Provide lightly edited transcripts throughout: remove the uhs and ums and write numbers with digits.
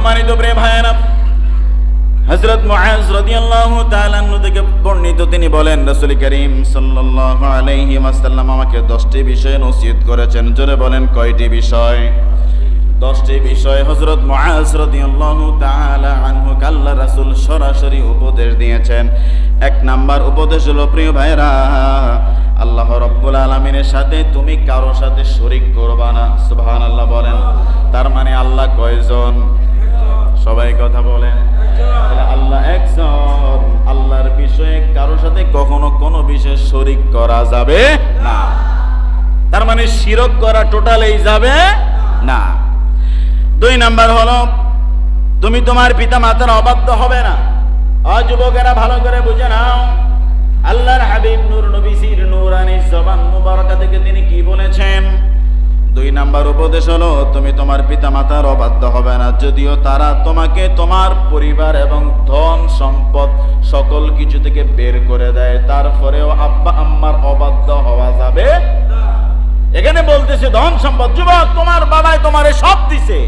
সম্মানিত প্রিয় ভাইয়েরা, হযরত মুআজ রাদিয়াল্লাহু তাআলা আনহু থেকে বর্ণিত, তিনি বলেন রাসূল করিম সাল্লাল্লাহু আলাইহি ওয়াসাল্লাম আমাকে 10টি বিষয় নসিহত করেছেন। জোরে বলেন কয়টি বিষয়? 10টি বিষয় হযরত মুআজ রাদিয়াল্লাহু তাআলা আনহু আল্লাহর রাসূল সরাসরি উপদেশ দিয়েছেন। 1 নাম্বার উপদেশ হলো, প্রিয় ভাইরা, আল্লাহ রাব্বুল আলামিনের সাথে তুমি কারো সাথে শরীক করবা না। সুবহানাল্লাহ বলেন। তার মানে আল্লাহ কয়জন? সবাই কথা বলেন। আল্লাহ একজন। আল্লাহর বিষয়ে কারো সাথে কখনো কোনো বিষয়ে শরীক করা যাবে না। তার মানে শিরক করা টোটালেই যাবে না। 2 নাম্বার হলো, তুমি তোমার পিতা মাতার অবাধ্য হবে না। যুবকেরা ভালো করে বুঝে নাও, আল্লাহর হাবিব নূর নবীর নূরানী জবান মুবারকা থেকে তিনি কি বলেছেন? 2 নাম্বার উপদেশ হলো, তুমি তোমার পিতা মাতার অবাধ্য হবে না, যদিও তারা তোমাকে তোমার পরিবার এবং ধন সম্পদ সকল কিছু থেকে বের করে দেয়, তারপরেও আব্বা আম্মার অবাধ্য হওয়া যাবে না। এখানে বলতেছে ধন সম্পদ, যুবক তোমার বাবাই তোমারে সব দিছে,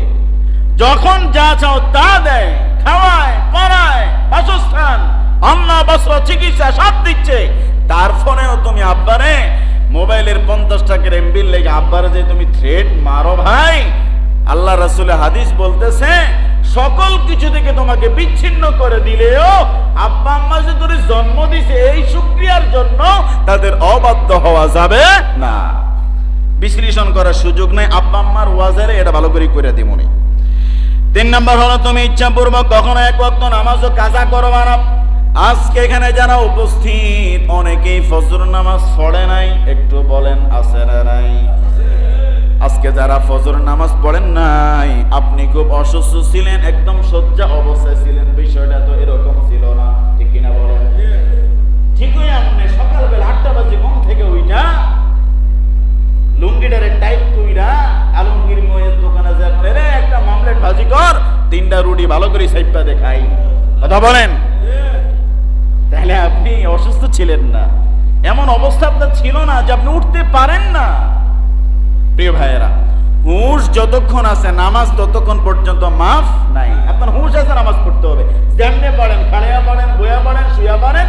যখন যা চাও তা দেয়, খাওয়ায়, পড়ায়, বাসস্থান, অন্ন বস্ত্র চিকিৎসা সব দিচ্ছে, তারপরেও তুমি আব্বারে মোবাইলের 50 টাকার এমবির লেগে আব্বারে যে তুমি থ্রেট মারো ভাই, আল্লাহ রাসূলের হাদিস বলতেছে সকল কিছু থেকে তোমাকে বিচ্ছিন্ন করে দিলেও আব্বা আম্মা যে তোরে জন্ম দিছে এই শুকরিয়ার জন্য তাদের অবাধ্য হওয়া যাবে না। বিশ্লেষণ করার সুযোগ নেই, আব্বা আম্মার ওয়াজেরে এটা ভালো করে দিমুনি। 3 নাম্বার হলো, তুমি ইচ্ছাপূর্বক কখনো 1 ওয়াক্ত নামাজও কাজা করবা না। আজকে এখানে যারা উপস্থিত অনেকেই ফজর নামাজ পড়ে নাই, একটু বলেন আছে না নাই? আজকে যারা ফজর নামাজ পড়েন নাই, আপনি খুব অসুস্থ ছিলেন, একদম শয্যা অবস্থায় ছিলেন, বিষয়টা তো এরকম ছিল না, ঠিক কিনা বলেন? ঠিকই, আপনি সকালবেলা 8টা বাজে ঘুম থেকে উঠা লুঙ্গিটারে টাইট কইরা আলমগীর মোয়ের দোকানে যা করে, রে একটা মামলেট ভাজি কর, 3টা রুটি ভালো করে সাইপা দেখাই, কথা বলেন। তাহলে আপনি অসুস্থ ছিলেন না, এমন অবস্থা আপনার ছিল না যে আপনি উঠতে পারেন না। প্রিয় ভাইয়েরা, হুঁশ যতক্ষণ আছে নামাজ ততক্ষণ পর্যন্ত মাফ নাই। আপনার হুঁশ আছে, নামাজ পড়তে হবে। যেমনে পড়েন, খাড়িয়া পড়েন, বইয়া পড়েন, শুয়া পড়েন,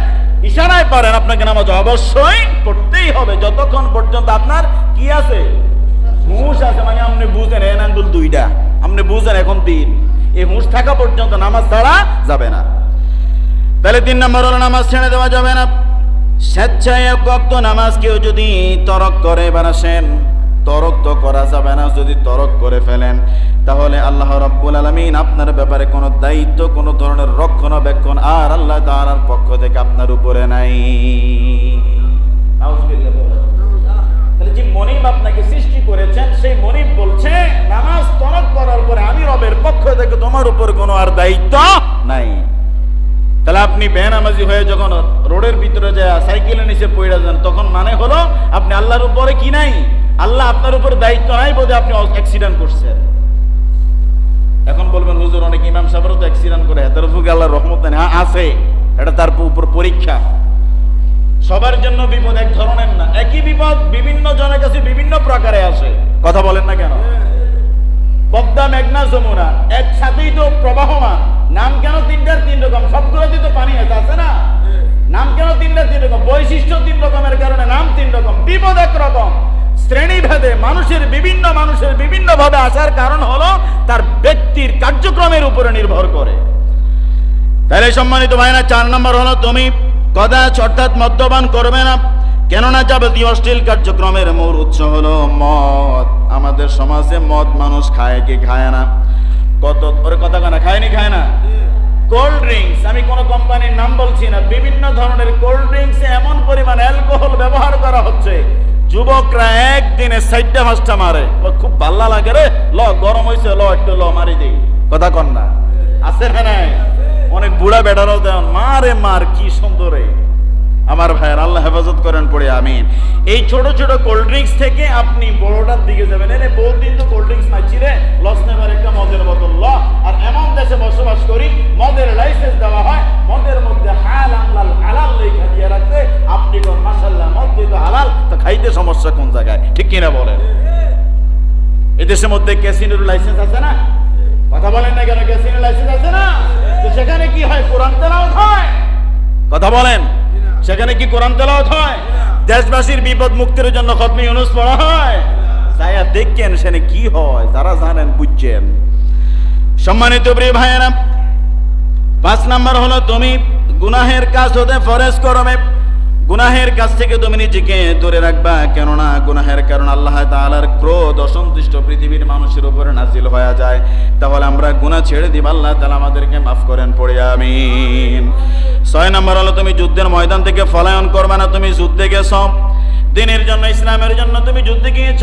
ইশারায় পড়েন, আপনাকে নামাজ অবশ্যই পড়তেই হবে যতক্ষণ পর্যন্ত আপনার কি আছে? হুঁশ আছে। মানে আপনি বুঝেন এন আঙ্গুল 2টা, আপনি বুঝেন এখন 3, এই হুঁশ থাকা পর্যন্ত নামাজ ছাড়া যাবে না। তাহলে 3 নম্বর হলো, নামাজ ছেড়ে দেওয়া যাবে না। স্বেচ্ছায় 1 ওয়াক্ত নামাজ কেউ যদি তরক করে, বানাসেন তরক তো করা যাবে না। যদি তরক করে ফেলেন তাহলে আল্লাহ রাব্বুল আলামিন আপনার ব্যাপারে কোনো দায়িত্ব, কোনো ধরনের রক্ষণাবেক্ষণ আর আল্লাহ তাআলার পক্ষ থেকে আপনার উপরে নাই। তাহলে যে মনিব আপনাকে সৃষ্টি করেছেন, সেই মনিব বলছে নামাজ তরক করার পরে আমি রবের পক্ষ থেকে তোমার উপর কোনো আর দায়িত্ব নাই। তাহলে আপনি বেনামাজি হয়ে যখন রোডের ভিতরে যায় সাইকেলের নিচে পড়ে যান, তখন মানে হলো আপনি আল্লাহর উপরে কি নাই? আল্লাহ আপনার উপর দায়িত্ব নাই বোধ আপনি অ্যাক্সিডেন্ট করছেন। এখন বলবেন হুজুর অনেক ইমাম সাহেবরাও তো অ্যাক্সিডেন্ট করে, তার উপর আল্লাহর রহমত নেই। হ্যাঁ আছে, এটা তার উপর পরীক্ষা। সবার জন্য বিপদ এক ধরনের না, একই বিপদ বিভিন্ন জনের কাছে বিভিন্ন প্রকারে আসে, কথা বলেন না কেন? পদ্মা, মেঘনা, যমুনা একসাথেই তো প্রবাহমান, নাম কেন 3টার 3 রকম? সবগুলোতে তো পানি আছে না? নাম কেন 3টার 3 রকম? বৈশিষ্ট্য 3 রকমের কারণে নাম 3 রকম, বিপদ এক রকম। শ্রেণীভেদে মানুষের বিভিন্ন ভাবে আসার কারণ হলো তার ব্যক্তির কার্যক্রমের উপরে নির্ভর করে। তাহলে সম্মানিত ভাইরা, 4 নম্বর হলো, তুমি কদাচ অর্থাৎ মদ্যপান করবে না। কেননা যাবতীয় অশ্লীল কার্যক্রমের মূল উৎস হলো মদ। আমাদের সমাজে মদ মানুষ খায় কি খায় না? কত ওরে কথা কানা খায়নি, খায় না? কোল্ড ড্রিঙ্কস, আমি কোন কোম্পানির নাম বলছি না, বিভিন্ন ধরনের কোল্ড ড্রিঙ্কসে এমন পরিমাণ অ্যালকোহল ব্যবহার করা হচ্ছে, যুবকরা একদিনে 4টা 5টা মারে। খুব ভাল্লা লাগে রে, ল গরম হয়েছে, ল একটু ল মারি দিই, কথা কন না? আছে না নাই? অনেক বুড়া বেটারাও দেন মারে মার, কি সুন্দর। আমার ভাইয়ের আল্লাহ হেফাজত করেন, পড়ে আমিন। এই ছোট ছোট কোল্ড ড্রিঙ্কস থেকে আপনি বড়টার দিকে যাবেন। এনে বহুদিন তো কোল্ড ড্রিঙ্কস মাইছি রে, লস নেবার একটা মদের বোতল ল। আর এমন দেশে বসবাস করি মদের লাইসেন্স দেওয়া হয়, মদের মধ্যে হালাল লেখা দিয়ে রাখতে, আপনি কোন মাশাআল্লাহ মদ তো হালাল, তো খাইতে সমস্যা কোন জায়গায়, ঠিক কিনা বলেন? এই দেশের মধ্যে ক্যাসিনোর লাইসেন্স আছে না? কথা বলেন না কেন? গ্যাসিনের লাইসেন্স আছে না? তো সেখানে কি হয়? কোরআন তেলাওয়াত হয়। কথা বলেন, সেখানে কি কোরআন তেলাওয়াত হয়? দেশবাসীর বিপদ মুক্তির জন্য খতমে ইউনূস পড়া হয়। ছায়া দেখেন সেখানে কি হয়, যারা জানেন বুঝছেন। সম্মানিত প্রিয় ভাইয়েরা, 5 নাম্বার হলো তুমি গুনাহের কাজ হতে ফরেজ করবে। গুনাহের কাছ থেকে তুমি নিজেকে দূরে রাখবা, কেননা গুনাহের কারণে আল্লাহ তাআলার ক্রোধ, অসন্তুষ্ট পৃথিবীর মানুষের উপরে নাজিল হয়ে যায়। তাহলে আমরা গুনাহ ছেড়ে দিব, আল্লাহ তাআলা আমাদেরকে মাফ করেন, পড়ে আমিন। 6 নাম্বার হলো তুমি যুদ্ধের ময়দান থেকে পলায়ন করবে না। তুমি যুদ্ধে গেছো দিনের জন্য, ইসলামের জন্য তুমি যুদ্ধে গিয়েছ।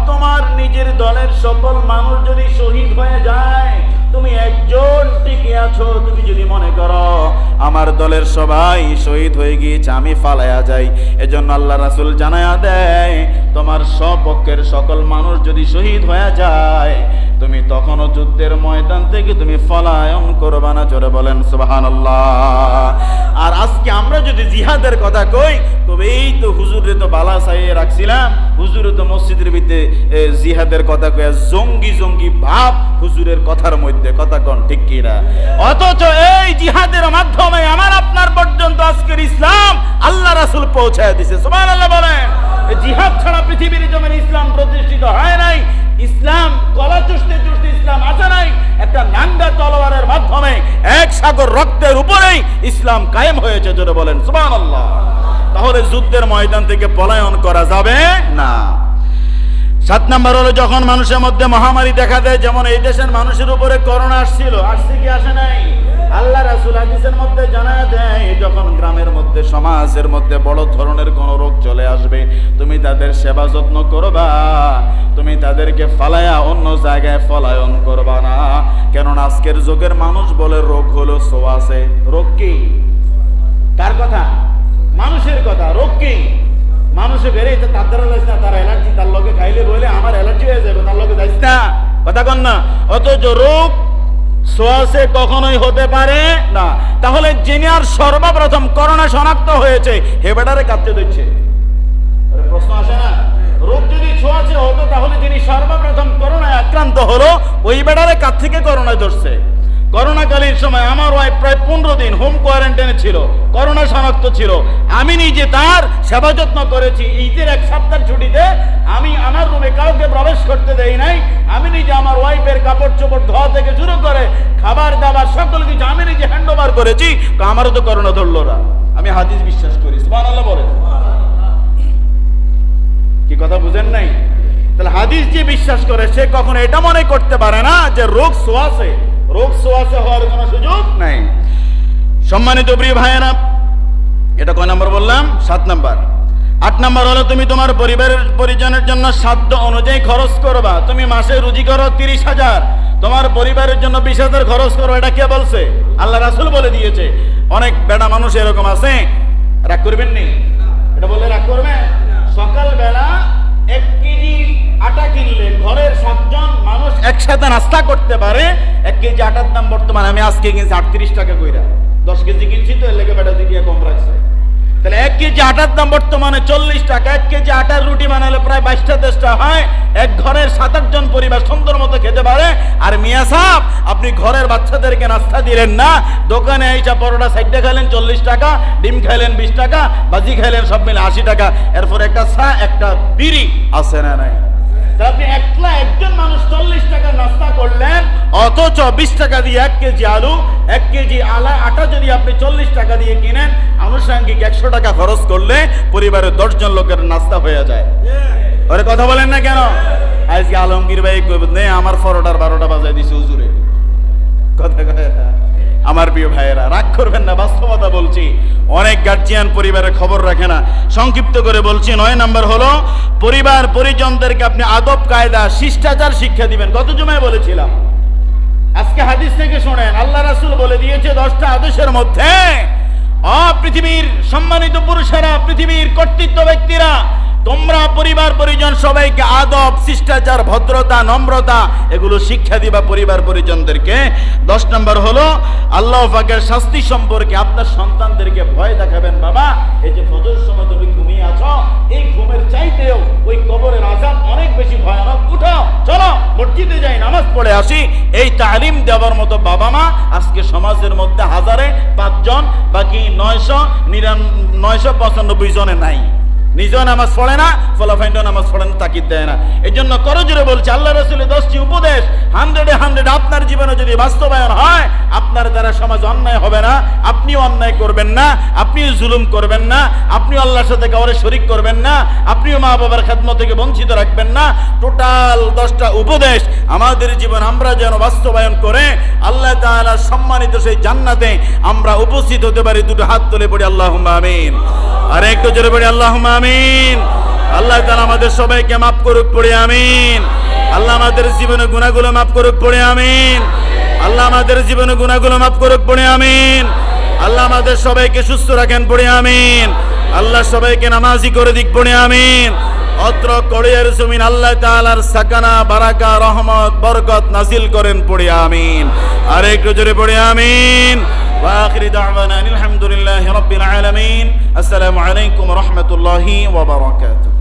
তোমার নিজের দলের সকল মানুষ যদি শহীদ হয়ে যায়, তুমি একজন টিকে আছো। তুমি যদি মনে করো আমার দলের সবাই শহীদ হয়ে গিয়েছে, আমি ফালায়া যাই, এজন্য আল্লাহ রাসূল জানায়া দেয় তোমার সপক্ষের সকল মানুষ যদি শহীদ হয়ে যায়, তুমি তখনও যুদ্ধের ময়দান থেকে তুমি পলায়ন করবা না। জোরে বলেন সুবহানাল্লাহ। আর আজকে আমরা যদি জিহাদের কথা কই, তবে এই তো হুজুরে তো বালা চাইয়ে রাখছিলাম, হুজুরে তো মসজিদের ভিতরে জিহাদের কথা কয়ে জঙ্গি জঙ্গি ভাব হুজুরের কথার মধ্যে, কথা কোন ঠিক কিনা? অথচ এই জিহাদের মাধ্যমে আমার আপনার পর্যন্ত আজকের ইসলাম আল্লাহ রাসূল পৌঁছায় দিয়েছে। সুবহানাল্লাহ বলেন। জিহাদ ছাড়া পৃথিবীর জমিনে ইসলাম প্রতিষ্ঠিত হয় নাই। ইসলাম গলা চুষতে চুষতে ইসলাম আসে নাই। একটা নাঙ্গা তলোয়ারের মাধ্যমে এক সাগর রক্তের উপরেই ইসলাম কায়েম হয়েছে। জোরে বলেন সুবহানাল্লাহ। তাহলে যুদ্ধের ময়দান থেকে পলায়ন করা যাবে না। 7 নাম্বার হলো যখন মানুষের মধ্যে মহামারী দেখা দেয়, যেমন এই দেশের মানুষের উপরে করোনা আসছিল, আসছে কি আসে নাই? আল্লাহ রাসূল হাদিসের মধ্যে জানায় দেয় যখন গ্রামের মধ্যে, সমাজের মধ্যে বড় ধরনের কোন রোগ চলে আসবে, তুমি তাদের সেবা যত্ন করবা, তুমি তাদেরকে ফালায়া অন্য জায়গায় পলায়ন করবা না। কেননা আজকের যুগের মানুষ বলে রোগ হলো সোয়াসে। রোগ কি? কার কথা? মানুষের কথা। রোগ কি? মানুষে বেড়ে তার দ্বারা যাইস না, তার অ্যালার্জি, তার লগে খাইলে বলে আমার অ্যালার্জি হয়ে যাবে, তার লগে যাইস না, কথা কন না। অথচ রোগ সোয়াসে কখনোই হতে পারে না। তাহলে যিনি আর সর্বপ্রথম করোনা শনাক্ত হয়েছে, হে বেটারে কাঁদতে দিচ্ছে। প্রশ্ন আসে না? রোগ যদি ছোঁয়াচে হতো, তাহলে যিনি সর্বপ্রথম করোনায় আক্রান্ত হলো, ওই বেটারে কাছ থেকে করোনায় ধরছে। করোনাকালীন সময় আমার ওয়াইফ প্রায় 15 দিন হোম কোয়ারেন্টাইনে ছিল, করোনা শনাক্ত ছিল। আমি নিজে তার সেবা যত্ন করেছি। ঈদের 1 সপ্তাহ ছুটিতে আমি আমার রুমে কাউকে প্রবেশ করতে দেই নাই। আমি নিজে আমার ওয়াইফের কাপড় চোপড় ধোয়া থেকে শুরু করে খাবার দাবার সকল কিছু আমি নিজে হ্যান্ড ওভার করেছি। আমারও তো করোনা ধরলো না। আমি হাদিস বিশ্বাস করি। সুবহানাল্লাহ বলেন। কি কথা বুঝেন নাই? তাহলে হাদিস যে বিশ্বাস করে, সে কখনো এটা মনে করতে পারে না যে রোগ সোয়াসে, রোগ সোয়াসে হওয়ার কোনো সুযোগ নাই। সম্মানিত প্রিয় ভাইয়েরা, এটা কয় নাম্বার বললাম? 7 নাম্বার। 8 নাম্বার হলো তুমি তোমার পরিবারের পরিজনের জন্য সাধ্য অনুযায়ী খরচ করবা। তুমি মাসে রুজি করো 30,000, তোমার পরিবারের জন্য 20,000 খরচ করো। এটা কে বলছে? আল্লাহ রাসূল বলে দিয়েছে। অনেক বেটা মানুষ এরকম আছে, রাগ করবেন নি, এটা বলে রাগ করবেন। সকালবেলা 1 কেজি আটা কিনলে ঘরের 7 জন মানুষ একসাথে নাস্তা করতে পারে। 1 কেজি আটার দাম বর্তমানে আমি আজকে কিনছি 38 টাকা কইরা। 10 কেজি কিনছি তো, এর লেগে বেটা দিকে কম রাখছে। তাহলে 1 কেজি আটার দাম বর্তমানে 40 টাকা। 1 কেজি আটার রুটি বানালে প্রায় 22-23টা হয়। এক ঘরের 7-8 জন পরিবার সুন্দর মতো খেতে পারে। আর মিয়া সাহেব, আপনি ঘরের বাচ্চাদেরকে নাস্তা দিলেন না, দোকানে আইসা পরোটা 60 খাইলেন 40 টাকা, ডিম খাইলেন 20 টাকা, ভাজি খাইলেন সব মিলে 80 টাকা, এরপর একটা চা একটা বিড়ি আছে না নাই? আপনি একজন মানুষ 40 টাকা নাস্তা করলেন, অথচ 20 টাকা দিয়ে 1 কেজি আলু, 1 কেজি আটা যদি আপনি 40 টাকা দিয়ে কিনেন, আনুষঙ্গিক 100 টাকা খরচ করলে পরিবারের 10 জন লোকের নাস্তা হয়ে যায়। ওরে কথা বলেন না কেন? আজকে আলমগীর ভাই কইবে আমার পরোটার 12টা বাজায় দিছে হুজুরে। কথা কয় না? আমার প্রিয় ভাইয়েরা, রাগ করবেন না, বাস্তবতা বলছি। অনেক গার্জিয়ান পরিবারের খবর রাখে না। সংক্ষিপ্ত করে বলছি, 9 নাম্বার হলো পরিবার পরিজনদেরকে আপনি আদব কায়দা শিষ্টাচার শিক্ষা দিবেন। গত জুমায় বলেছিলাম, আজকে হাদিস থেকে শুনেন। আল্লাহ রাসূল বলে দিয়েছে 10টা আদেশের মধ্যে পৃথিবীর সম্মানিত পুরুষেরা, পৃথিবীর কর্তৃত্ব ব্যক্তিরা তোমরা পরিবার পরিজন সবাইকে আদব, শিষ্টাচার, ভদ্রতা, নম্রতা এগুলো শিক্ষা দিবা পরিবার পরিজনদেরকে। 10 নম্বর হলো আল্লাহ পাকের শাস্তি সম্পর্কে আপনার সন্তানদেরকে ভয় দেখাবেন। বাবা, এই যে ফজরের সময় তুমি ঘুমিয়ে আছো, এই ঘুমের চাইতেও ওই কবরের আযাব অনেক বেশি ভয়ানক। উঠো, চলো মসজিদে যাই, নামাজ পড়ে আসি। এই তালিম দেওয়ার মতো বাবা মা আজকে সমাজের মধ্যে 1000-এ 5 জন, বাকি 995 জনে নাই। নিজেও নামাজ পড়ে না, ফলাফাইন্ডও নামাজ পড়ে না, তাকিদ দেয় না। এই জন্য করজোরে বলছে আল্লাহ রাসূলের 10টি উপদেশ 100-এ 100 আপনার জীবনে যদি বাস্তবায়ন হয়, আপনার দ্বারা সমাজ অন্যায় হবে না, আপনিও অন্যায় করবেন না, আপনিও জুলুম করবেন না, আপনিও আল্লাহর সাথে কাউরে শরীক করবেন না, আপনিও মা বাবার খেদমত থেকে বঞ্চিত রাখবেন না। টোটাল 10টা উপদেশ আমাদের জীবন আমরা যেন বাস্তবায়ন করে আল্লাহ তাআলার সম্মানিত সেই জান্নাতে আমরা উপস্থিত হতে পারি। দুটো হাত তুলে পড়ি আল্লাহুম্মা আমিন। আর একটু জোরে পড়ি আল্লাহুম্মা আমিন। আল্লাহ তাআলা আমাদের সবাইকে মাফ করুক, পড়ি আমিন। আল্লাহ আমাদের জীবনে গুনাহগুলো মাফ করুক, পড়ি আমিন। আল্লাহ আমাদের জীবনে গুনাহগুলো মাফ করুক, পড়ি আমিন। আল্লাহ আমাদের সবাইকে সুস্থ রাখেন, পড়ি আমিন। আল্লাহ সবাইকে নামাজি করে দিক, পড়ি আমিন। অত্র কড়িয়ার জমিন আল্লাহ তাআলার সাকানা, বারাকা, রহমত, বরকত নাজিল করেন, পড়ি আমিন। আর একটু জোরে পড়ি আমিন। ওয়া আখিরু দাওয়ানা আলহামদুলিল্লাহি রাব্বিল আলামিন। আসসালামু আলাইকুম ওয়া রাহমাতুল্লাহি ওয়া বারাকাতুহু।